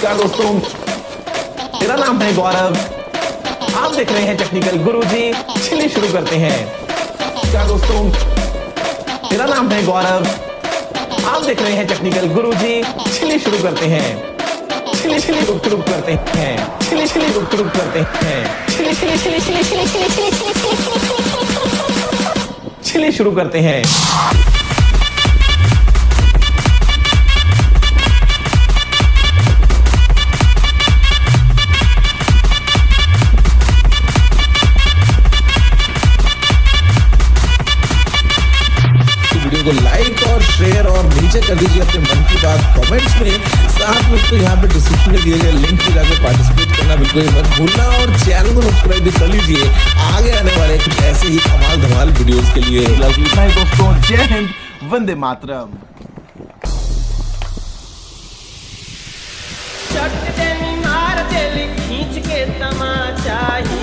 नमस्कार दोस्तों, मेरा नाम है गौरव। आप देख रहे हैं टेक्निकल गुरुजी। चलिए शुरू करते हैं। नमस्कार दोस्तों, मेरा नाम है गौरव। आप देख रहे हैं टेक्निकल गुरुजी। चलिए शुरू करते हैं। चलिए शुरू करते हैं। चलिए शुरू करते हैं। चलिए शुरू करते हैं। वीडियो को लाइक और शेयर और नीचे कर दीजिए अपने मन की बात कमेंट्स में। साथ में उसको यहाँ पे डिस्क्रिप्शन में दिए गए लिंक पे जाकर पार्टिसिपेट करना बिल्कुल मत भूलना और चैनल को सब्सक्राइब भी कर लीजिए आगे आने वाले कुछ ऐसे ही कमाल धमाल वीडियोस के लिए। दोस्तों, जय हिंद, वंदे मातरम। चट देनी मार देली खींच के तमाचा ही